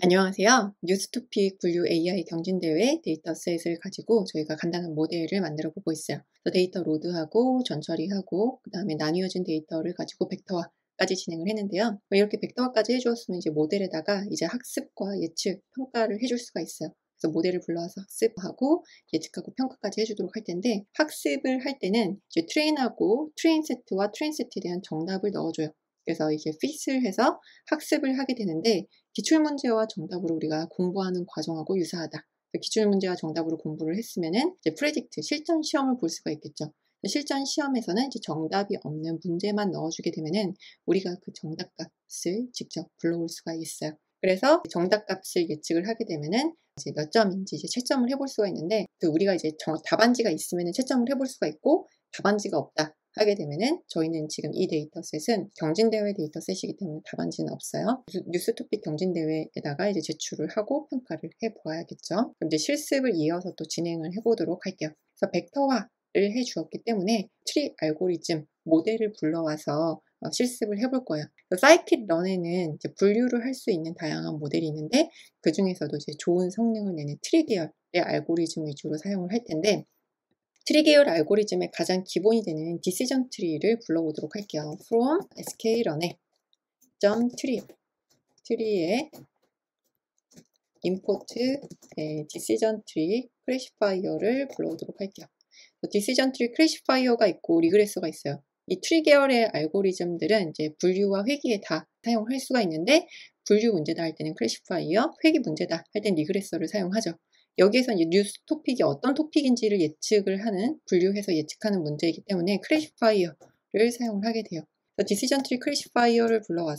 안녕하세요. 뉴스토픽 분류 AI 경진대회 데이터셋을 가지고 저희가 간단한 모델을 만들어 보고 있어요. 그래서 데이터 로드하고 전처리하고 그 다음에 나뉘어진 데이터를 가지고 벡터화까지 진행을 했는데요. 이렇게 벡터화까지 해주었으면 이제 모델에다가 이제 학습과 예측, 평가를 해줄 수가 있어요. 그래서 모델을 불러와서 학습하고 예측하고 평가까지 해주도록 할 텐데, 학습을 할 때는 이제 트레인하고 트레인 세트와 트레인 세트에 대한 정답을 넣어줘요. 그래서 이게 fit을 해서 학습을 하게 되는데, 기출문제와 정답으로 우리가 공부하는 과정하고 유사하다. 기출문제와 정답으로 공부를 했으면은 이제 프레딕트, 실전 시험을 볼 수가 있겠죠. 실전 시험에서는 이제 정답이 없는 문제만 넣어주게 되면은 우리가 그 정답값을 직접 불러올 수가 있어요. 그래서 정답값을 예측을 하게 되면은 이제 몇 점인지 이제 채점을 해볼 수가 있는데, 우리가 이제 답안지가 있으면은 채점을 해볼 수가 있고, 답안지가 없다 하게 되면은 저희는 지금 이 데이터셋은 경진대회 데이터셋이기 때문에 답안지는 없어요. 뉴스토픽 경진대회에다가 이제 제출을 하고 평가를 해보아야겠죠. 그럼 이제 실습을 이어서 또 진행을 해보도록 할게요. 그래서 벡터화를 해주었기 때문에 트리 알고리즘 모델을 불러와서 실습을 해볼 거예요. 사이킷 런에는 이제 분류를 할 수 있는 다양한 모델이 있는데, 그 중에서도 이제 좋은 성능을 내는 트리 계열의 알고리즘 위주로 사용을 할 텐데, 트리 계열 알고리즘의 가장 기본이 되는 디시전 트리를 불러보도록 할게요. from sklearn에 트리에 import decision tree classifier를 불러오도록 할게요. decision tree classifier가 있고 리그레서가 있어요. 이 트리 계열의 알고리즘들은 이제 분류와 회귀에 다 사용할 수가 있는데, 분류 문제다 할 때는 클래시파이어, 회귀 문제다 할 때는 리그레서를 사용하죠. 여기에서 이제 뉴스 토픽이 어떤 토픽인지를 예측을 하는, 분류해서 예측하는 문제이기 때문에 클래시파이어를 사용을 하게 돼요. 디시전 트리 클래시파이어를 불러와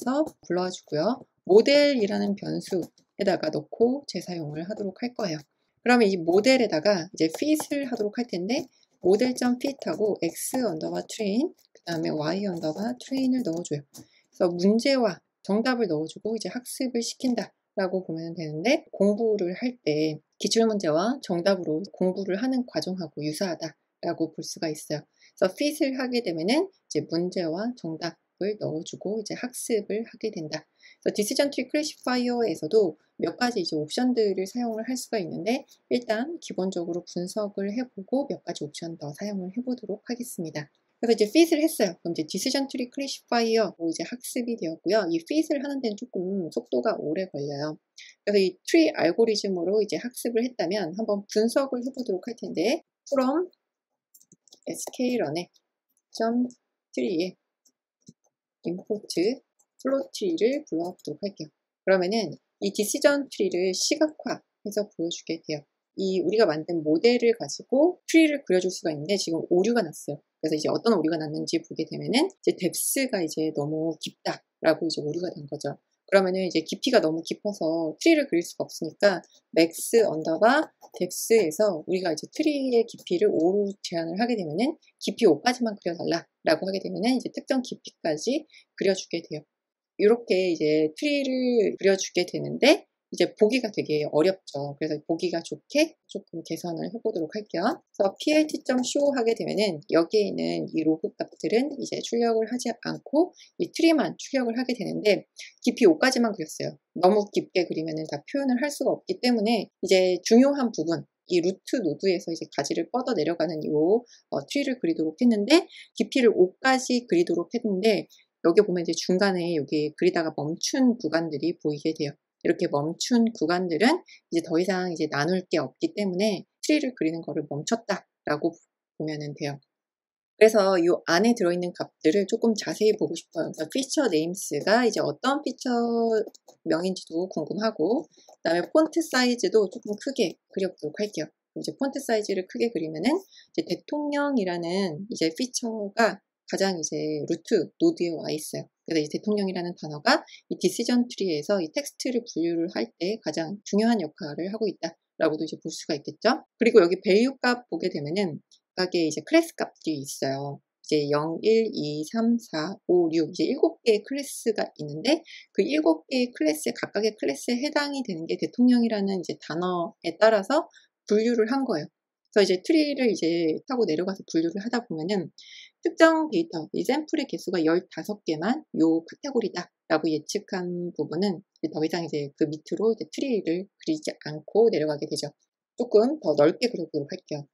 주고요. 모델이라는 변수에다가 넣고 재사용을 하도록 할 거예요. 그러면 이 모델에다가 이제 fit을 하도록 할 텐데, 모델.fit하고 x 언더바 train, 그 다음에 y 언더바 train을 넣어줘요. 그래서 문제와 정답을 넣어주고 이제 학습을 시킨다 라고 보면 되는데, 공부를 할 때 기출문제와 정답으로 공부를 하는 과정하고 유사하다 라고 볼 수가 있어요. 그래서 fit을 하게 되면은 이제 문제와 정답을 넣어주고 이제 학습을 하게 된다. 그래서 디시전 트리 클래시파이어에서도 몇 가지 이제 옵션들을 사용을 할 수가 있는데, 일단 기본적으로 분석을 해보고 몇 가지 옵션 더 사용을 해보도록 하겠습니다. 그래서 이제 fit을 했어요. 그럼 이제 디시전 트리 클래시파이어로 이제 학습이 되었고요. 이 fit을 하는 데는 조금 속도가 오래 걸려요. 그래서 이 트리 알고리즘으로 이제 학습을 했다면 한번 분석을 해보도록 할 텐데, from sklearn에 tree에 import flow tree를 불러보도록 할게요. 그러면은 이 디시전 트리를 시각화해서 보여주게 돼요. 이 우리가 만든 모델을 가지고 트리를 그려줄 수가 있는데, 지금 오류가 났어요. 그래서 이제 어떤 오류가 났는지 보게 되면은 이제 뎁스가 이제 너무 깊다라고 이제 오류가 난 거죠. 그러면은 이제 깊이가 너무 깊어서 트리를 그릴 수가 없으니까 max 언더바 뎁스에서 우리가 이제 트리의 깊이를 5로 제한을 하게 되면은 깊이 5까지만 그려달라라고 하게 되면은 이제 특정 깊이까지 그려주게 돼요. 이렇게 이제 트리를 그려주게 되는데, 이제 보기가 되게 어렵죠. 그래서 보기가 좋게 조금 개선을 해보도록 할게요. 그래서 plt.show 하게 되면은 여기에 있는 이 로그 값들은 이제 출력을 하지 않고 이 트리만 출력을 하게 되는데, 깊이 5까지만 그렸어요. 너무 깊게 그리면은 다 표현을 할 수가 없기 때문에 이제 중요한 부분, 이 루트 노드에서 이제 가지를 뻗어 내려가는 이 트리를 그리도록 했는데, 깊이를 5까지 그리도록 했는데, 여기 보면 이제 중간에 여기 그리다가 멈춘 구간들이 보이게 돼요. 이렇게 멈춘 구간들은 이제 더 이상 이제 나눌 게 없기 때문에 트리를 그리는 거를 멈췄다라고 보면 돼요. 그래서 이 안에 들어있는 값들을 조금 자세히 보고 싶어요. 그래서 피처 네임스가 이제 어떤 피처명인지도 궁금하고, 그 다음에 폰트 사이즈도 조금 크게 그려보도록 할게요. 이제 폰트 사이즈를 크게 그리면은 이제 대통령이라는 이제 피처가 가장 이제 루트 노드에 와 있어요. 그래서 이 대통령이라는 단어가 이 디시전 트리에서 이 텍스트를 분류를 할 때 가장 중요한 역할을 하고 있다라고도 이제 볼 수가 있겠죠. 그리고 여기 밸류 값 보게 되면은 각각의 이제 클래스 값들이 있어요. 이제 0, 1, 2, 3, 4, 5, 6 이제 7개의 클래스가 있는데, 그 7개의 클래스, 각각의 클래스에 해당이 되는 게 대통령이라는 이제 단어에 따라서 분류를 한 거예요. 그래서 이제 트리를 이제 타고 내려가서 분류를 하다 보면은 특정 데이터, 이 샘플의 개수가 15개만 요 카테고리다라고 예측한 부분은 더 이상 이제 그 밑으로 이제 트리를 그리지 않고 내려가게 되죠. 조금 더 넓게 그려보도록 할게요.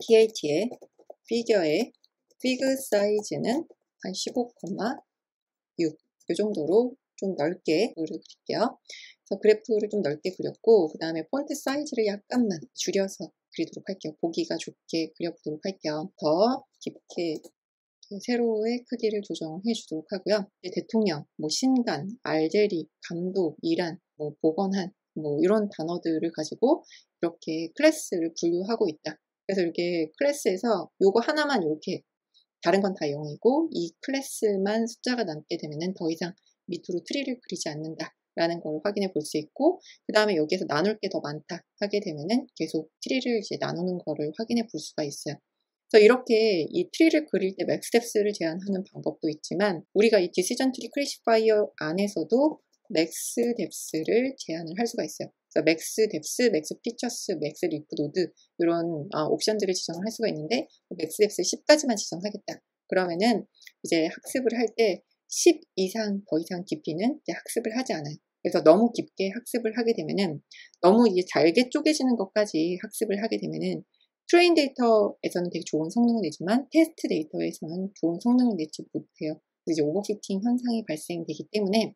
PAT의 피겨의 피그 사이즈는 한 15,6 이 정도로 좀 넓게 그릴게요. 그래서 그래프를 좀 넓게 그렸고 그 다음에 폰트 사이즈를 약간만 줄여서 그리도록 할게요. 보기가 좋게 그려보도록 할게요. 더 깊게 세로의 크기를 조정해 주도록 하고요. 대통령, 뭐 신간, 알제리, 감독, 이란, 뭐 복원한 뭐 이런 단어들을 가지고 이렇게 클래스를 분류하고 있다. 그래서 이렇게 클래스에서 요거 하나만 이렇게 다른 건 다 0이고 이 클래스만 숫자가 남게 되면은 더 이상 밑으로 트리를 그리지 않는다 라는 걸 확인해 볼 수 있고 그 다음에 여기에서 나눌 게 더 많다 하게 되면은 계속 트리를 이제 나누는 거를 확인해 볼 수가 있어요. 그래서 이렇게 이 트리를 그릴 때 맥스 뎁스를 제한하는 방법도 있지만 우리가 이 디시전 트리 클래시파이어 안에서도 맥스 뎁스를 제한을 할 수가 있어요. 그래서 맥스 뎁스, 맥스 피처스, 맥스 리프 노드 이런 옵션들을 지정을 할 수가 있는데 맥스 뎁스 10까지만 지정하겠다. 그러면은 이제 학습을 할 때 10 이상 더 이상 깊이는 이제 학습을 하지 않아요. 그래서 너무 깊게 학습을 하게 되면은 너무 이게 잘게 쪼개지는 것까지 학습을 하게 되면은 트레인 데이터에서는 되게 좋은 성능을 내지만 테스트 데이터에서는 좋은 성능을 내지 못해요. 그래서 이제 오버피팅 현상이 발생되기 때문에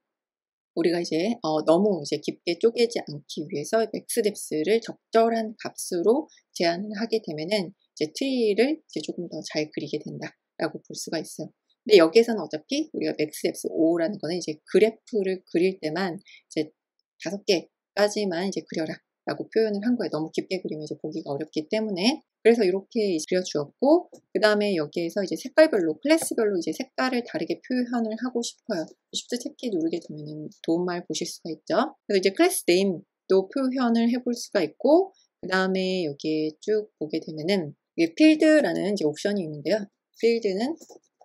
우리가 이제 너무 이제 깊게 쪼개지 않기 위해서 맥스 뎁스를 적절한 값으로 제한을 하게 되면은 이제 트리를 이제 조금 더 잘 그리게 된다라고 볼 수가 있어요. 근데 여기에서는 어차피 우리가 맥스 뎁스 5라는 거는 이제 그래프를 그릴 때만 이제 5개까지만 이제 그려라 라고 표현을 한 거예요. 너무 깊게 그리면 이제 보기가 어렵기 때문에. 그래서 이렇게 그려주었고 그 다음에 여기에서 이제 색깔별로 클래스별로 이제 색깔을 다르게 표현을 하고 싶어요. Shift 탭키 누르게 되면 도움말 보실 수가 있죠. 그래서 이제 클래스 네임도 표현을 해볼 수가 있고 그 다음에 여기에 쭉 보게 되면은 필드라는 이제 옵션이 있는데요. 필드는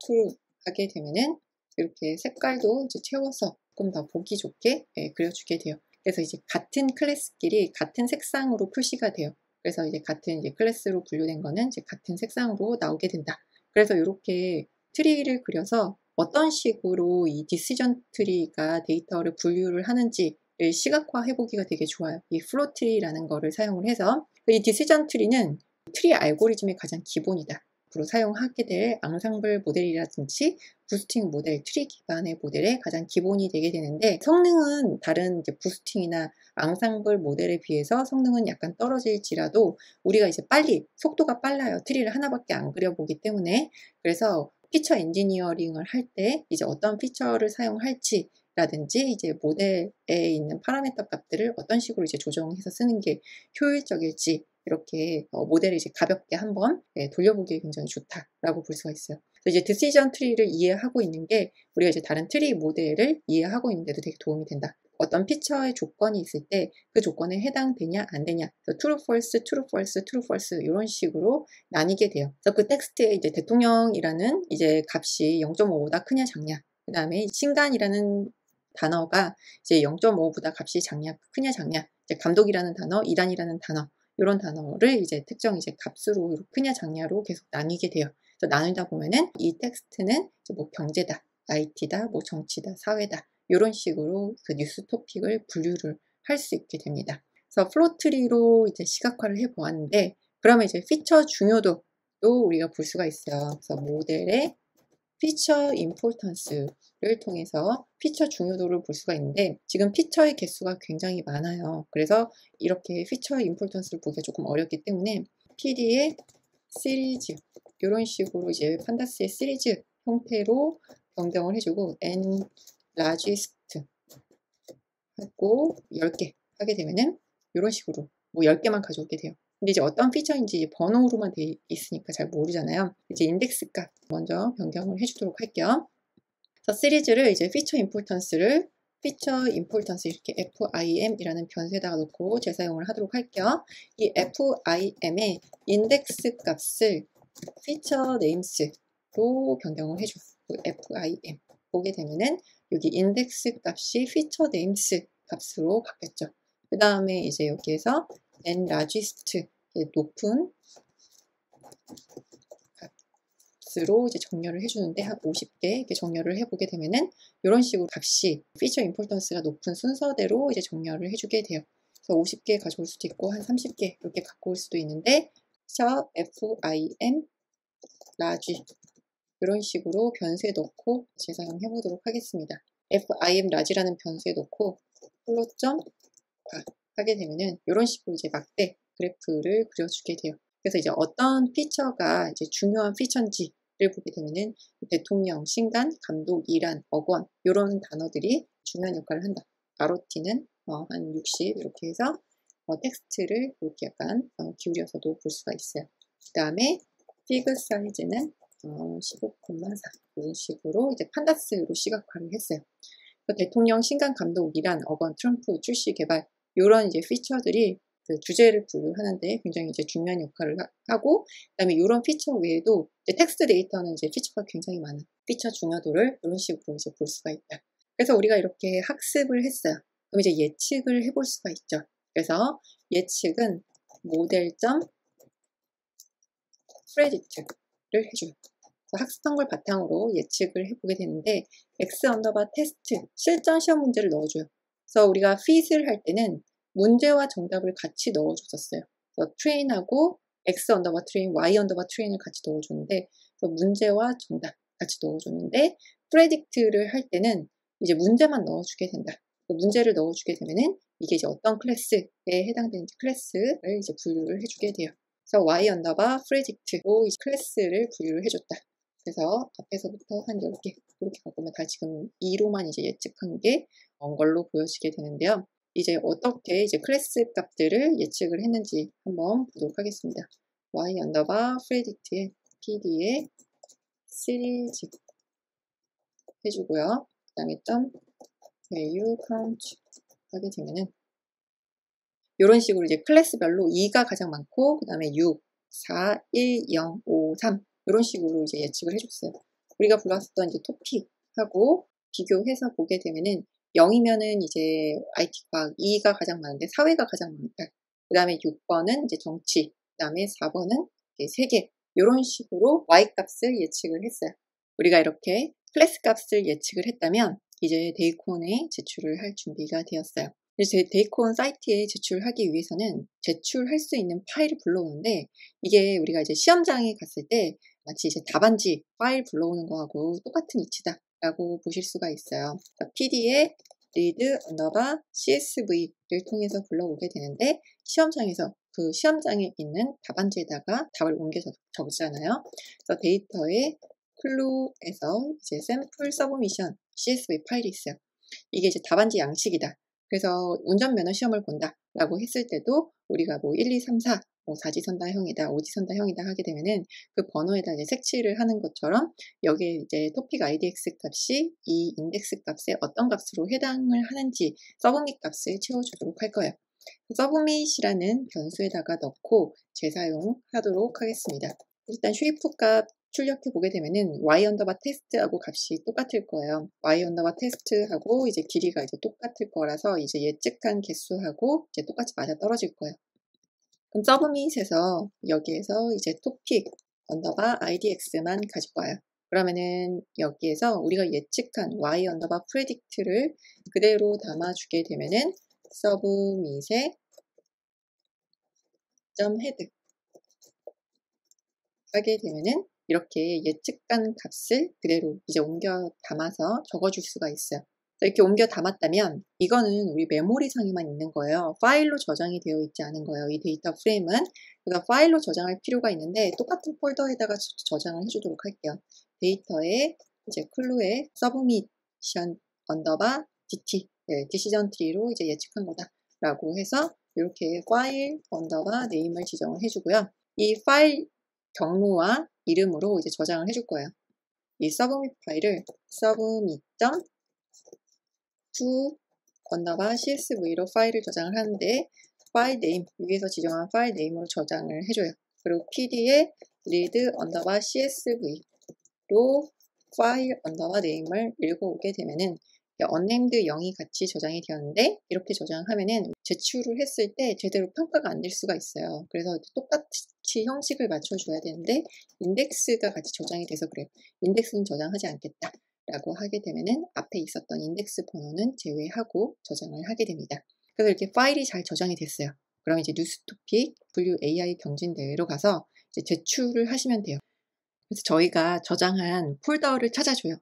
true 하게 되면은 이렇게 색깔도 이제 채워서 조금 더 보기 좋게 그려주게 돼요. 그래서 이제 같은 클래스끼리 같은 색상으로 표시가 돼요. 그래서 이제 같은 이제 클래스로 분류된 거는 이제 같은 색상으로 나오게 된다. 그래서 이렇게 트리를 그려서 어떤 식으로 이 디시전 트리가 데이터를 분류를 하는지를 시각화해 보기가 되게 좋아요. 이 플로 트리라는 거를 사용을 해서 이 디시전 트리는 트리 알고리즘의 가장 기본이다. 앞으로 사용하게 될 앙상블 모델이라든지 부스팅 모델, 트리 기반의 모델의 가장 기본이 되게 되는데 성능은 다른 이제 부스팅이나 앙상블 모델에 비해서 성능은 약간 떨어질지라도 우리가 이제 빨리 속도가 빨라요. 트리를 하나밖에 안 그려보기 때문에 그래서 피처 엔지니어링을 할 때 이제 어떤 피처를 사용할지 라든지 이제 모델에 있는 파라미터 값들을 어떤 식으로 이제 조정해서 쓰는 게 효율적일지 이렇게 모델을 이제 가볍게 한번 돌려보기에 굉장히 좋다라고 볼 수가 있어요. 이제 디시전 트리를 이해하고 있는 게 우리가 이제 다른 트리 모델을 이해하고 있는데도 되게 도움이 된다. 어떤 피처의 조건이 있을 때 그 조건에 해당되냐 안 되냐 true, false, true, false, true, false 이런 식으로 나뉘게 돼요. 그래서 그 텍스트에 이제 대통령이라는 이제 값이 0.5보다 크냐 작냐 그 다음에 신간이라는 단어가 이제 0.5보다 값이 크냐 작냐 이제 감독이라는 단어, 이란이라는 단어 이런 단어를 이제 특정 이제 값으로 크냐 작냐로 계속 나뉘게 돼요. 그래서 나누다 보면은 이 텍스트는 이제 뭐 경제다, IT다, 뭐 정치다, 사회다 이런 식으로 그 뉴스 토픽을 분류를 할 수 있게 됩니다. 그래서 플로트리로 이제 시각화를 해 보았는데 그러면 이제 피처 중요도도 우리가 볼 수가 있어요. 그래서 모델의 피처 임포턴스를 통해서 피처 중요도를 볼 수가 있는데 지금 피처의 개수가 굉장히 많아요. 그래서 이렇게 피처 임포턴스를 보기가 조금 어렵기 때문에 PD의 시리즈 이런 식으로 이제 판다스의 시리즈 형태로 변경을 해주고 n largest 하고 10개 하게 되면은 이런 식으로 뭐 10개만 가져오게 돼요. 근데 이제 어떤 피처인지 번호로만 돼 있으니까 잘 모르잖아요. 이제 인덱스 값 먼저 변경을 해주도록 할게요. 그래서 시리즈를 이제 피처 임포턴스를 피처 임포턴스 이렇게 FIM이라는 변수에다가 놓고 재사용을 하도록 할게요. 이 FIM의 인덱스 값을 피처 네임스로 변경을 해줘. FIM 보게 되면은 여기 인덱스 값이 피처 네임스 값으로 바뀌었죠. 그 다음에 이제 여기에서 n largest 높은 값으로 이제 정렬을 해주는데 한 50개 이렇게 정렬을 해보게 되면은 이런 식으로 값이 피처 임포턴스가 높은 순서대로 이제 정렬을 해주게 돼요. 그래서 50개 가져올 수도 있고 한 30개 이렇게 갖고 올 수도 있는데 FIM large 이런 식으로 변수에 넣고 재사용해 보도록 하겠습니다. FIM large라는 변수에 넣고 플롯.가 하게 되면은 이런 식으로 이제 막대 그래프를 그려주게 돼요. 그래서 이제 어떤 피처가 이제 중요한 피처인지를 보게 되면은 대통령, 신간, 감독, 이란, 억원 이런 단어들이 중요한 역할을 한다. ROT는 한 60 이렇게 해서 텍스트를 이렇게 약간 기울여서도 볼 수가 있어요. 그 다음에 피그 사이즈는 15,4 이런 식으로 이제 판다스로 시각화를 했어요. 대통령, 신간, 감독, 이란, 억원, 트럼프, 출시, 개발 이런 이제 피처들이 그 주제를 분류하는데 굉장히 이제 중요한 역할을 하고, 그다음에 이런 피처 외에도 이제 텍스트 데이터는 이제 피처가 굉장히 많은 피처 중요도를 이런 식으로 이제 볼 수가 있다. 그래서 우리가 이렇게 학습을 했어요. 그럼 이제 예측을 해볼 수가 있죠. 그래서 예측은 모델.predict를 해줘요. 학습한 걸 바탕으로 예측을 해보게 되는데 x_test 실전 시험 문제를 넣어줘요. 그래서 우리가 fit을 할 때는 문제와 정답을 같이 넣어줬었어요. 그래서 train하고 x_train, y_train을 같이 넣어줬는데 문제와 정답 같이 넣어줬는데 predict를 할 때는 이제 문제만 넣어주게 된다. 문제를 넣어주게 되면은 이게 이제 어떤 클래스에 해당되는 클래스를 이제 분류를 해주게 돼요. 그래서 y_predict로 이 클래스를 분류를 해줬다. 그래서 앞에서부터 한 10개 이렇게 바꾸면 다 지금 2로만 이제 예측한 게 걸로 보여지게 되는데요. 이제 어떻게 이제 클래스 값들을 예측을 했는지 한번 보도록 하겠습니다. y_predict의 pd에 시리즈 해주고요. 그 다음에 value count 하게 되면은 이런 식으로 이제 클래스별로 2가 가장 많고 그 다음에 6, 4, 1, 0, 5, 3 이런 식으로 이제 예측을 해줬어요. 우리가 불렀었던 이제 토픽하고 비교해서 보게 되면은 0이면은 이제 IT 과학, 2가 가장 많은데 사회가 가장 많다. 그 다음에 6번은 이제 정치, 그 다음에 4번은 세계 이런 식으로 Y 값을 예측을 했어요. 우리가 이렇게 클래스 값을 예측을 했다면 이제 데이콘에 제출을 할 준비가 되었어요. 데이콘 사이트에 제출하기 위해서는 제출할 수 있는 파일을 불러오는데 이게 우리가 이제 시험장에 갔을 때 마치 이제 답안지 파일 불러오는 거하고 똑같은 이치다 라고 보실 수가 있어요. PD에 read_csv를 통해서 불러오게 되는데 시험장에서 그 시험장에 있는 답안지에다가 답을 옮겨서 적잖아요. 그래서 데이터에 클루에서 이제 샘플 서브미션 CSV 파일이 있어요. 이게 이제 답안지 양식이다. 그래서 운전면허 시험을 본다 라고 했을 때도 우리가 뭐 1, 2, 3, 4 4지선다형이다, 5지선다형이다 하게 되면은 그 번호에다 이제 색칠을 하는 것처럼 여기에 이제 토픽 IDX 값이 이 인덱스 값에 어떤 값으로 해당을 하는지 서브밋 값을 채워주도록 할 거예요. 서브밋이라는 변수에다가 넣고 재사용하도록 하겠습니다. 일단 쉐이프 값 출력해 보게 되면은 y_test하고 값이 똑같을 거예요. y_test하고 이제 길이가 이제 똑같을 거라서 이제 예측한 개수하고 이제 똑같이 맞아 떨어질 거예요. 그럼 서브밋에서 여기에서 이제 topic IDX만 가지고 와요. 그러면은 여기에서 우리가 예측한 y_predict를 그대로 담아주게 되면은 서브밋에 .head 하게 되면은 이렇게 예측한 값을 그대로 이제 옮겨 담아서 적어줄 수가 있어요. 이렇게 옮겨 담았다면 이거는 우리 메모리상에만 있는 거예요. 파일로 저장이 되어 있지 않은 거예요. 이 데이터 프레임은. 그래서 파일로 저장할 필요가 있는데 똑같은 폴더에다가 저장을 해주도록 할게요. 데이터에 이제 클루에 서브미션 _dt 디시전 트리로 이제 예측한 거다 라고 해서 이렇게 파일 _name을 지정을 해주고요. 이 파일 경로와 이름으로 이제 저장을 해줄 거예요. 이 서브밋 파일을 submit.to_csv로 파일을 저장을 하는데 파일 네임 위에서 지정한 파일 네임으로 저장을 해줘요. 그리고 pd에 read_csv로 파일 네임을 읽어오게 되면은 unnamed 0이 같이 저장이 되었는데 이렇게 저장하면은 제출을 했을 때 제대로 평가가 안 될 수가 있어요. 그래서 똑같이 형식을 맞춰줘야 되는데 인덱스가 같이 저장이 돼서 그래요. 인덱스는 저장하지 않겠다 라고 하게 되면은 앞에 있었던 인덱스 번호는 제외하고 저장을 하게 됩니다. 그래서 이렇게 파일이 잘 저장이 됐어요. 그럼 이제 뉴스토픽 분류 AI 경진대회로 가서 이제 제출을 하시면 돼요. 그래서 저희가 저장한 폴더를 찾아줘요.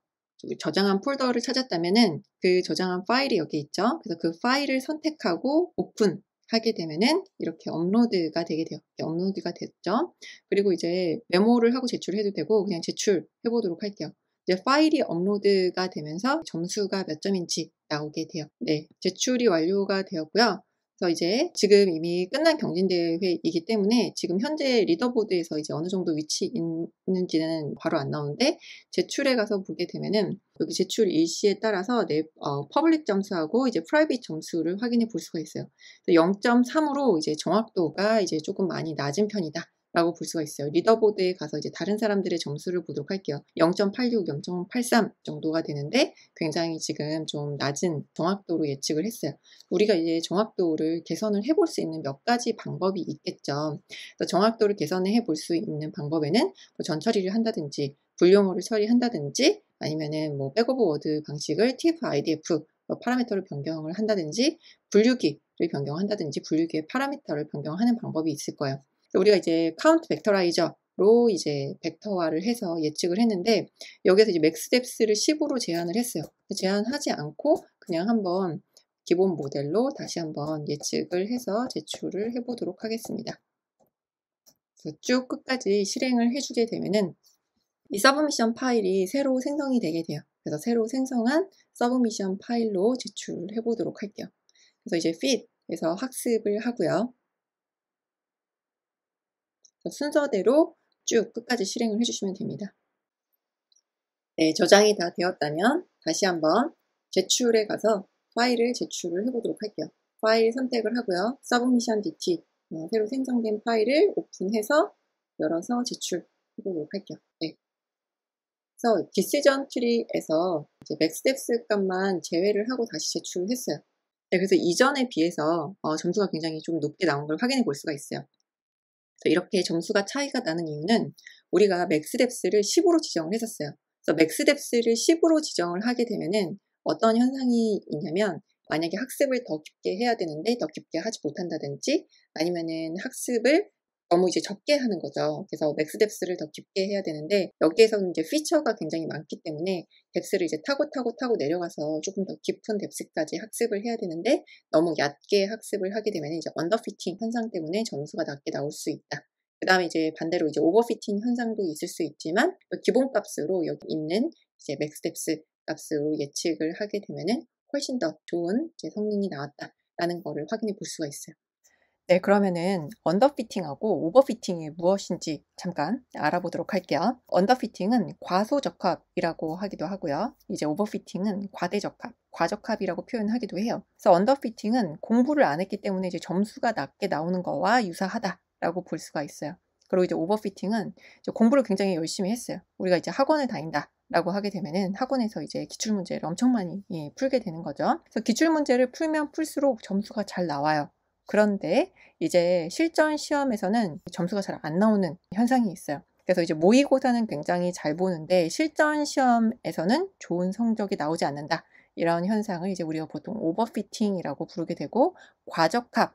저장한 폴더를 찾았다면은 그 저장한 파일이 여기 있죠. 그래서 그 파일을 선택하고 오픈 하게 되면은 이렇게 업로드가 되게 돼요. 업로드가 됐죠. 그리고 이제 메모를 하고 제출해도 되고 그냥 제출해 보도록 할게요. 이제 파일이 업로드가 되면서 점수가 몇 점인지 나오게 돼요. 네, 제출이 완료가 되었고요. 그래서 이제 지금 이미 끝난 경진대회이기 때문에 지금 현재 리더보드에서 이제 어느 정도 위치 있는지는 바로 안 나오는데 제출에 가서 보게 되면은 여기 제출 일시에 따라서 내 퍼블릭 점수하고 이제 프라이빗 점수를 확인해 볼 수가 있어요. 0.3으로 이제 정확도가 이제 조금 많이 낮은 편이다. 라고 볼 수가 있어요. 리더보드에 가서 이제 다른 사람들의 점수를 보도록 할게요. 0.86, 0.83 정도가 되는데 굉장히 지금 좀 낮은 정확도로 예측을 했어요. 우리가 이제 정확도를 개선을 해볼 수 있는 몇 가지 방법이 있겠죠. 정확도를 개선해 볼 수 있는 방법에는 뭐 전처리를 한다든지 불용어를 처리한다든지 아니면은 뭐 백오브 워드 방식을 TF IDF 파라미터를 변경을 한다든지 분류기를 변경한다든지 분류기의 파라미터를 변경하는 방법이 있을 거예요. 우리가 이제 카운트 벡터라이저로 이제 벡터화를 해서 예측을 했는데 여기서 이제 맥스 뎁스를 10으로 제한을 했어요. 제한하지 않고 그냥 한번 기본 모델로 다시 한번 예측을 해서 제출을 해보도록 하겠습니다. 그래서 쭉 끝까지 실행을 해주게 되면은 이 서브미션 파일이 새로 생성이 되게 돼요. 그래서 새로 생성한 서브미션 파일로 제출을 해보도록 할게요. 그래서 이제 fit에서 학습을 하고요. 순서대로 쭉 끝까지 실행을 해주시면 됩니다. 네, 저장이 다 되었다면 다시 한번 제출에 가서 파일을 제출을 해보도록 할게요. 파일 선택을 하고요. 서브미션 DT 새로 생성된 파일을 오픈해서 열어서 제출해보도록 할게요. 네. 그래서 디시전 트리에서 이제 맥스 뎁스 값만 제외를 하고 다시 제출을 했어요. 네, 그래서 이전에 비해서 점수가 굉장히 좀 높게 나온 걸 확인해 볼 수가 있어요. 그래서 이렇게 점수가 차이가 나는 이유는 우리가 맥스 뎁스를 10으로 지정을 했었어요. 그래서 맥스 뎁스를 10으로 지정을 하게 되면은 어떤 현상이 있냐면 만약에 학습을 더 깊게 해야 되는데 더 깊게 하지 못한다든지 아니면은 학습을 너무 이제 적게 하는 거죠. 그래서 맥스 뎁스를 더 깊게 해야 되는데 여기에서는 이제 피처가 굉장히 많기 때문에 뎁스를 이제 타고 내려가서 조금 더 깊은 뎁스까지 학습을 해야 되는데 너무 얕게 학습을 하게 되면 이제 언더피팅 현상 때문에 점수가 낮게 나올 수 있다. 그 다음에 이제 반대로 이제 오버피팅 현상도 있을 수 있지만 기본 값으로 여기 있는 이제 맥스 뎁스 값으로 예측을 하게 되면은 훨씬 더 좋은 이제 성능이 나왔다라는 거를 확인해 볼 수가 있어요. 네, 그러면은 언더피팅하고 오버피팅이 무엇인지 잠깐 알아보도록 할게요. 언더피팅은 과소적합이라고 하기도 하고요. 이제 오버피팅은 과대적합, 과적합이라고 표현하기도 해요. 그래서 언더피팅은 공부를 안 했기 때문에 이제 점수가 낮게 나오는 거와 유사하다라고 볼 수가 있어요. 그리고 이제 오버피팅은 이제 공부를 굉장히 열심히 했어요. 우리가 이제 학원을 다닌다. 라고 하게 되면은 학원에서 이제 기출문제를 엄청 많이 풀게 되는 거죠. 그래서 기출문제를 풀면 풀수록 점수가 잘 나와요. 그런데 이제 실전 시험에서는 점수가 잘 안 나오는 현상이 있어요. 그래서 이제 모의고사는 굉장히 잘 보는데 실전 시험에서는 좋은 성적이 나오지 않는다. 이런 현상을 이제 우리가 보통 오버피팅이라고 부르게 되고 과적합,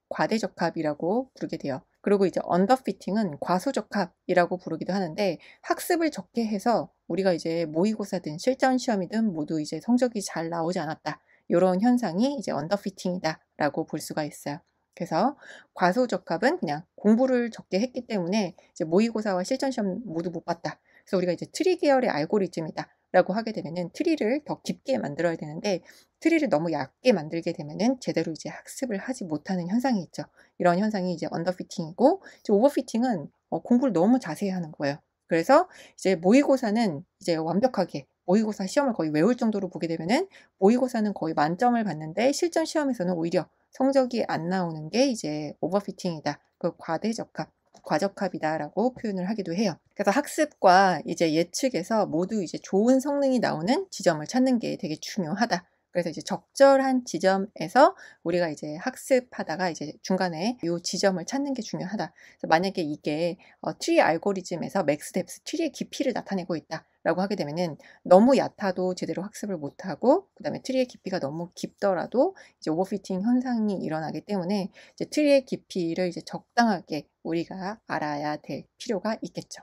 과대적합이라고 부르게 돼요. 그리고 이제 언더피팅은 과소적합이라고 부르기도 하는데 학습을 적게 해서 우리가 이제 모의고사든 실전 시험이든 모두 이제 성적이 잘 나오지 않았다. 이런 현상이 이제 언더피팅이다라고 볼 수가 있어요. 그래서 과소적합은 그냥 공부를 적게 했기 때문에 이제 모의고사와 실전 시험 모두 못 봤다. 그래서 우리가 이제 트리 계열의 알고리즘이다라고 하게 되면은 트리를 더 깊게 만들어야 되는데 트리를 너무 얕게 만들게 되면은 제대로 이제 학습을 하지 못하는 현상이 있죠. 이런 현상이 이제 언더피팅이고 이제 오버피팅은 공부를 너무 자세히 하는 거예요. 그래서 이제 모의고사는 이제 완벽하게 모의고사 시험을 거의 외울 정도로 보게 되면은 모의고사는 거의 만점을 받는데 실전 시험에서는 오히려 성적이 안 나오는 게 이제 오버피팅이다. 그 과대적합, 과적합이다라고 표현을 하기도 해요. 그래서 학습과 이제 예측에서 모두 이제 좋은 성능이 나오는 지점을 찾는 게 되게 중요하다. 그래서 이제 적절한 지점에서 우리가 이제 학습하다가 이제 중간에 요 지점을 찾는 게 중요하다. 그래서 만약에 이게 트리 알고리즘에서 맥스 뎁스 트리의 깊이를 나타내고 있다라고 하게 되면은 너무 얕아도 제대로 학습을 못하고, 그다음에 트리의 깊이가 너무 깊더라도 이제 오버피팅 현상이 일어나기 때문에 이제 트리의 깊이를 이제 적당하게 우리가 알아야 될 필요가 있겠죠.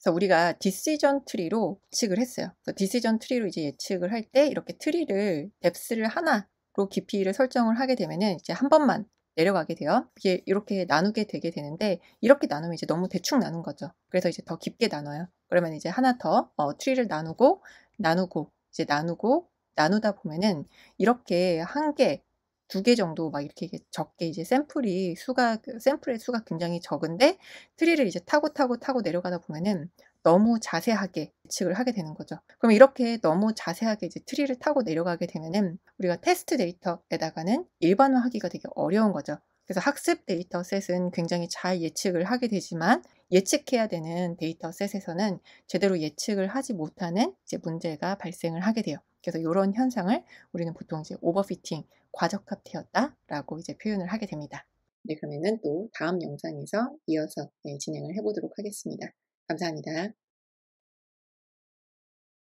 그래서 우리가 디시전 트리로 예측을 했어요. 그래서 디시전 트리로 이제 예측을 할 때 이렇게 트리를 뎁스를 하나로 깊이를 설정을 하게 되면은 이제 한 번만 내려가게 돼요. 이게 이렇게 나누게 되게 되는데, 이렇게 나누면 이제 너무 대충 나눈 거죠. 그래서 이제 더 깊게 나눠요. 그러면 이제 하나 더 트리를 나누고 이제 나누다 보면은 이렇게 한 개, 두 개 정도 막 이렇게 적게 이제 샘플의 수가 굉장히 적은데, 트리를 이제 타고 내려가다 보면은 너무 자세하게 예측을 하게 되는 거죠. 그럼 이렇게 너무 자세하게 이제 트리를 타고 내려가게 되면은 우리가 테스트 데이터에다가는 일반화하기가 되게 어려운 거죠. 그래서 학습 데이터셋은 굉장히 잘 예측을 하게 되지만, 예측해야 되는 데이터셋에서는 제대로 예측을 하지 못하는 이제 문제가 발생을 하게 돼요. 그래서 이런 현상을 우리는 보통 이제 오버피팅, 과적합되었다라고 이제 표현을 하게 됩니다. 네, 그러면은 또 다음 영상에서 이어서 진행을 해보도록 하겠습니다. 감사합니다.